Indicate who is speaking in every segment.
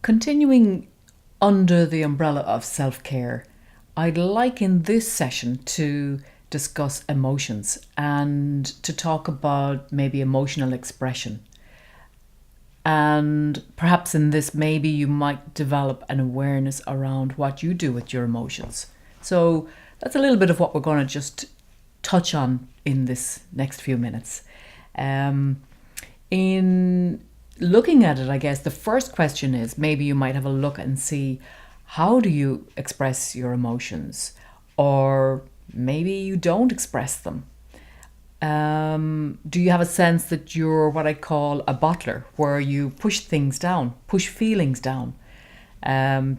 Speaker 1: Continuing under the umbrella of self-care, I'd like in this session to discuss emotions and to talk about maybe emotional expression. And perhaps in this, maybe you might develop an awareness around what you do with your emotions. So that's a little bit of what we're going to just touch on in this next few minutes. In looking at it, I guess the first question is maybe you might have a look and see, how do you express your emotions? Or maybe you don't express them. Do you have a sense that you're what I call a bottler, where you push things down, push feelings down?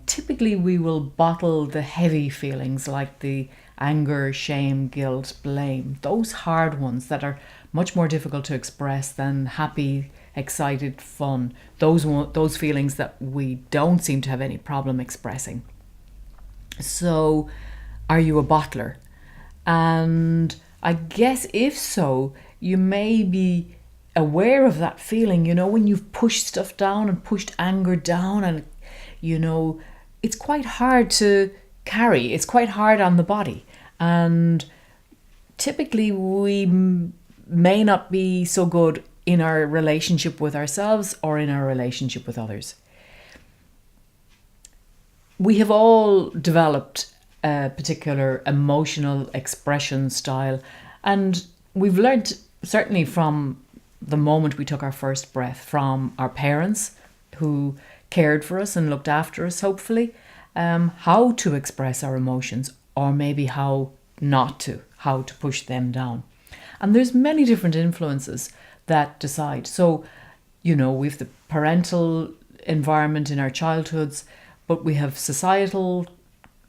Speaker 1: Typically, we will bottle the heavy feelings like the anger, shame, guilt, blame, those hard ones that are much more difficult to express than happy, excited, fun, those feelings that we don't seem to have any problem expressing. So, are you a bottler? And I guess if so, you may be aware of that feeling, when you've pushed stuff down and pushed anger down, and, it's quite hard to carry. It's quite hard on the body. And typically we may not be so good in our relationship with ourselves or in our relationship with others. We have all developed a particular emotional expression style, and we've learned, certainly from the moment we took our first breath, from our parents who cared for us and looked after us, hopefully, how to express our emotions, or maybe how not to, how to push them down. And there's many different influences that decide. So, we've the parental environment in our childhoods, but we have societal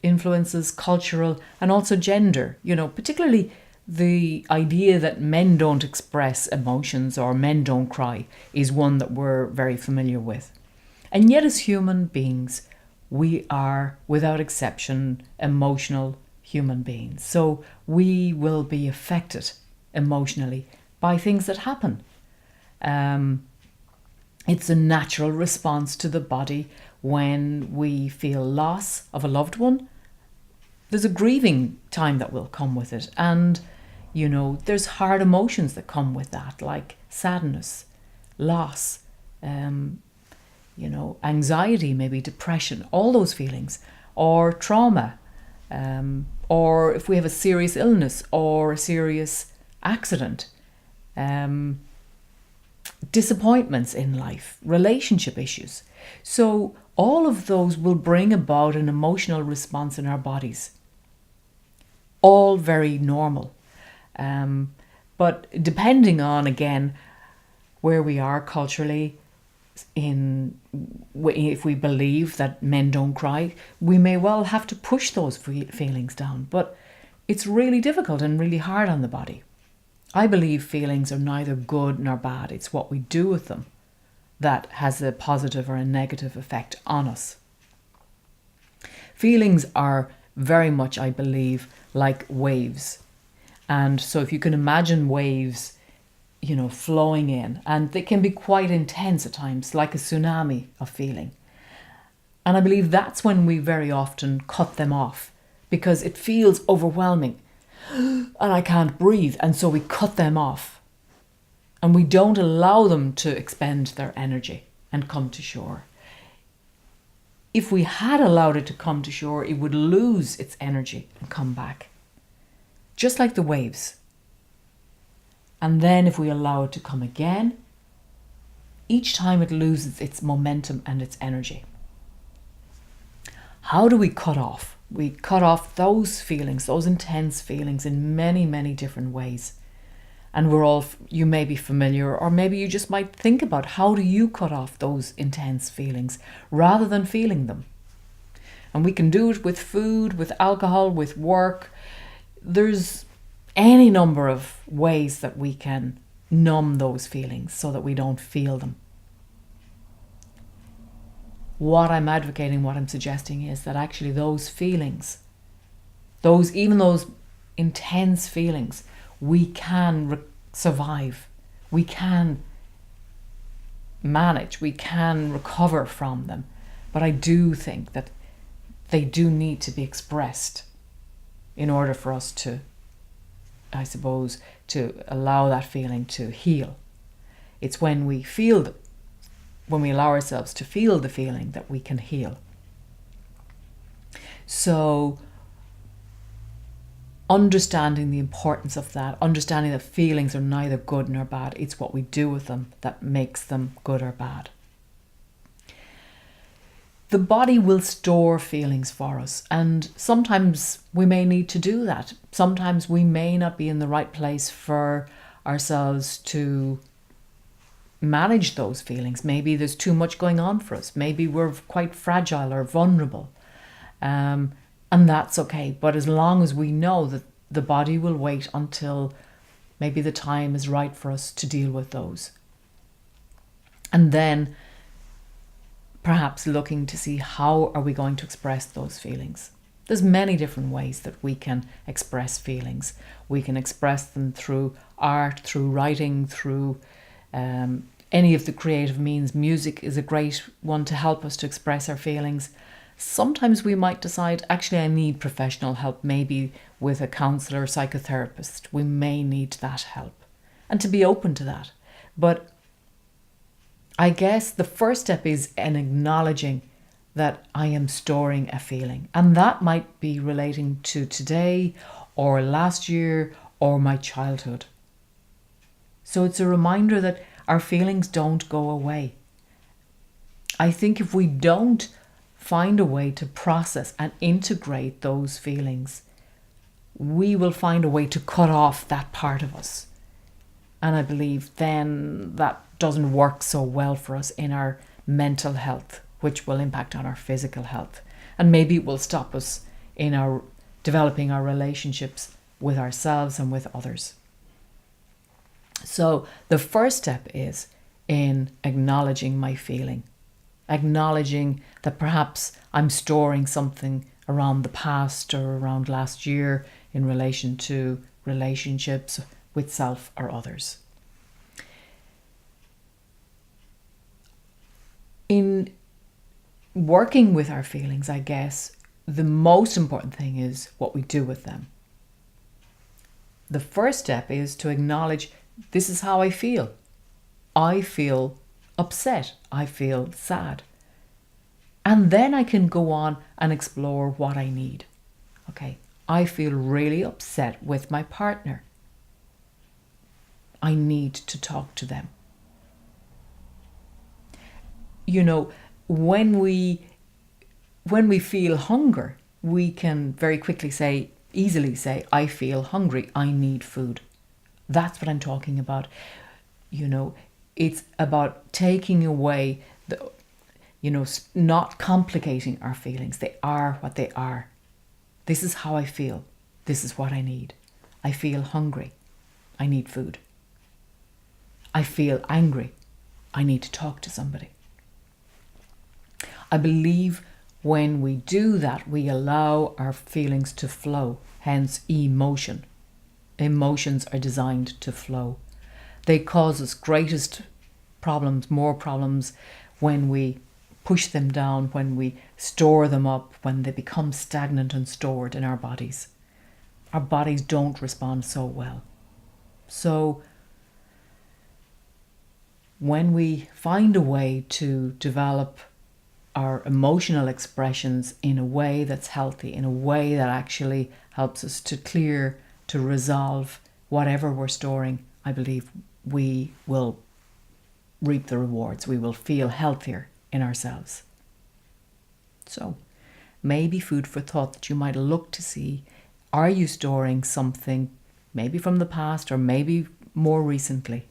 Speaker 1: influences, cultural, and also gender. Particularly the idea that men don't express emotions or men don't cry is one that we're very familiar with. And yet as human beings, we are, without exception, emotional human beings. So we will be affected emotionally by things that happen. It's a natural response to the body when we feel loss of a loved one. There's a grieving time that will come with it. And, there's hard emotions that come with that, like sadness, loss, anxiety, maybe depression, all those feelings, or trauma, or if we have a serious illness or a serious accident, disappointments in life, relationship issues. So all of those will bring about an emotional response in our bodies. All very normal. But depending on, again, where we are culturally, if we believe that men don't cry, we may well have to push those feelings down. But it's really difficult and really hard on the body. I believe feelings are neither good nor bad. It's what we do with them that has a positive or a negative effect on us. Feelings are very much, I believe, like waves. And so if you can imagine waves, flowing in, and they can be quite intense at times, like a tsunami of feeling. And I believe that's when we very often cut them off, because it feels overwhelming and I can't breathe. And so we cut them off and we don't allow them to expend their energy and come to shore. If we had allowed it to come to shore, it would lose its energy and come back, just like the waves. And then if we allow it to come again, each time it loses its momentum and its energy. How do we cut off? We cut off those feelings, those intense feelings, in many, many different ways. And you may be familiar, or maybe you just might think about, how do you cut off those intense feelings rather than feeling them? And we can do it with food, with alcohol, with work. There's any number of ways that we can numb those feelings so that we don't feel them. What I'm advocating, what I'm suggesting is that actually those feelings, even those intense feelings, we can survive. We can manage, we can recover from them But I do think that they do need to be expressed in order for us to, I suppose, to allow that feeling to heal. It's when we feel them, when we allow ourselves to feel the feeling, that we can heal. So understanding the importance of that, understanding that feelings are neither good nor bad, it's what we do with them that makes them good or bad. The body will store feelings for us, and sometimes we may need to do that. Sometimes we may not be in the right place for ourselves to manage those feelings. Maybe there's too much going on for us. Maybe we're quite fragile or vulnerable. And that's okay. But as long as we know that the body will wait until maybe the time is right for us to deal with those. And then perhaps looking to see how are we going to express those feelings. There's many different ways that we can express feelings. We can express them through art, through writing, through any of the creative means. Music is a great one to help us to express our feelings. Sometimes we might decide, actually, I need professional help, maybe with a counsellor or psychotherapist. We may need that help, and to be open to that. But I guess the first step is in acknowledging that I am storing a feeling. And that might be relating to today or last year or my childhood. So it's a reminder that our feelings don't go away. I think if we don't find a way to process and integrate those feelings, we will find a way to cut off that part of us. And I believe then that doesn't work so well for us in our mental health, which will impact on our physical health. And maybe it will stop us in our developing our relationships with ourselves and with others. So the first step is in acknowledging my feeling, acknowledging that perhaps I'm storing something around the past or around last year in relation to relationships with self or others. In working with our feelings, I guess, the most important thing is what we do with them. The first step is to acknowledge, this is how I feel. I feel upset. I feel sad. And then I can go on and explore what I need. Okay, I feel really upset with my partner. I need to talk to them. You know, when we feel hunger, we can very quickly easily say, I feel hungry, I need food. That's what I'm talking about. You know, it's about taking away not complicating our feelings. They are what they are. This is how I feel. This is what I need. I feel hungry. I need food. I feel angry. I need to talk to somebody. I believe when we do that, we allow our feelings to flow, hence emotion. Emotions are designed to flow. They cause us greatest problems, more problems, when we push them down, when we store them up, when they become stagnant and stored in our bodies. Our bodies don't respond so well. So when we find a way to develop our emotional expressions in a way that's healthy, in a way that actually helps us to clear, to resolve whatever we're storing, I believe we will reap the rewards. We will feel healthier in ourselves. So maybe food for thought that you might look to see, are you storing something maybe from the past or maybe more recently?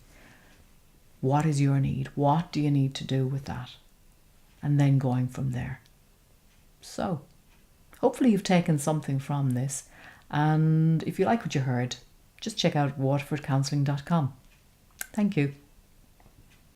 Speaker 1: What is your need? What do you need to do with that? And then going from there. So hopefully you've taken something from this. And if you like what you heard, just check out waterfordcounselling.com. Thank you.